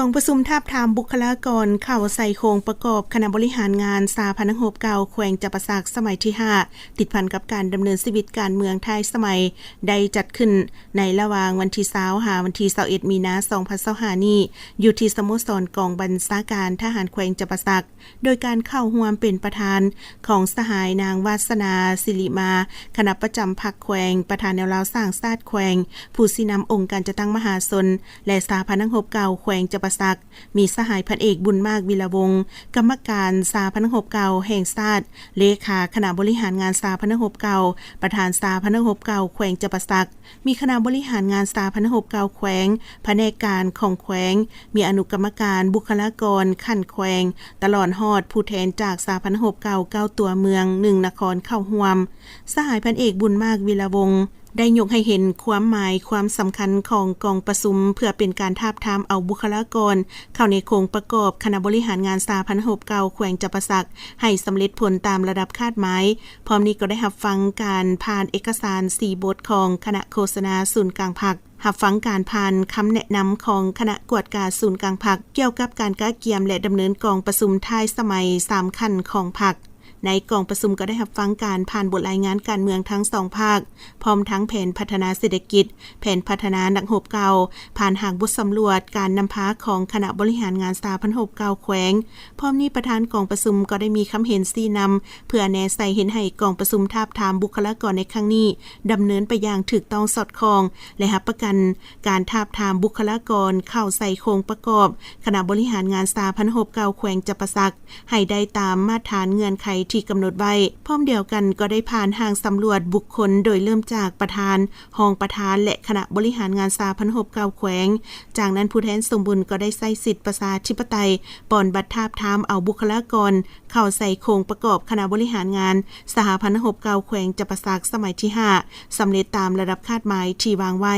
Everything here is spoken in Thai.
กองประชุมทาบทามบุคลากรเข้าใส่โครงประกอบคณะบริหารงานสาพันธ์เก่าแขวงจับสักสมัยที่5ติดพันกับการดำเนินชีวิตการเมืองไทยสมัยได้จัดขึ้นในระหว่างวันที่20หาวันที่21มีนาคม2025นี้อยู่ที่สโมสรกองบัญชาการทหารแขวงจับสักโดยการเข้าร่วมเป็นประธานของสหายนางวาสนาศิริมาคณะประจำพรรคแขวงประธานแนวราวสร้างชาติแขวงผู้สินำองค์การจัดตั้งมหาชนและสาพันธ์เก่าแขวงจับสักมีสหายพันเอกบุญมากวิรวงศ์กรรมการสาพันธ์เก่าแห่งชาติเลขาคณะบริหารงานสาพันธ์เก่าประธานสาพันธ์เก่าแขวงจับสักมีคณะบริหารงานสาพันธ์เก่าแขวงแผนกการของแขวงมีอนุกรรมการบุคลากรขั้นแขวงตลอดฮอดผู้แทนจากสาพันธ์เก่า9ตัวเมือง1นครเข้าร่วมสหายพันเอกบุญมากวิรวงศ์ได้ยกให้เห็นความหมายความสำคัญของกองประชุมเพื่อเป็นการทาบทามเอาบุคลากรเข้าในโครงประกอบคณะบริหารงานสาพันธ์เก่าแขวงจับสักให้สำเร็จผลตามระดับคาดหมายพร้อมนี้ก็ได้รับฟังการผ่านเอกสาร4บทของคณะโฆษณาศูนย์กลางพรรครับฟังการผ่านคำแนะนำของคณะกวดการศูนย์กลางพรรคเกี่ยวกับการก้าเกียมและดำเนินกองประชุมท้ายสมัย3ขั้นของพรรคในกองประชุมก็ได้รับฟังการผ่านบทรายงานการเมืองทั้ง2ภาคพร้อมทั้งแผนพัฒนาเศรษฐกิจแผนพัฒนานักรบเก่าผ่านหางบทสำรวจการนำพาของคณะบริหารงานสาพันธ์เก่าแขวงพร้อมนี้ประธานกองประชุมก็ได้มีคำเห็นชี้นำเพื่อแนใส่เห็นให้กองประชุมทาบทามบุคลากรในครั้งนี้ดำเนินไปอย่างถูกต้องสอดคล้องและรับประกันการทาบทามบุคลากรเข้าใส่โครงประกอบคณะบริหารงานสาพันธ์เก่าแขวงจับสักให้ได้ตามมาตรฐานเงื่อนไขที่กำหนดไว้พร้อมเดียวกันก็ได้ผ่านทางสำรวจบุคคลโดยเริ่มจากประธานรองประธานและคณะบริหารงานสาพันธ์เก่าแขวงจากนั้นผู้แทนสมบูรณ์ก็ได้ใช้สิทธิประชาธิปไตยปอนบัตรทาบทามเอาบุคลากรเข้าใส่โครงประกอบคณะบริหารงานสหพันธ์เก่าแขวงจับสักสมัยที่5สำเร็จตามระดับคาดหมายที่วางไว้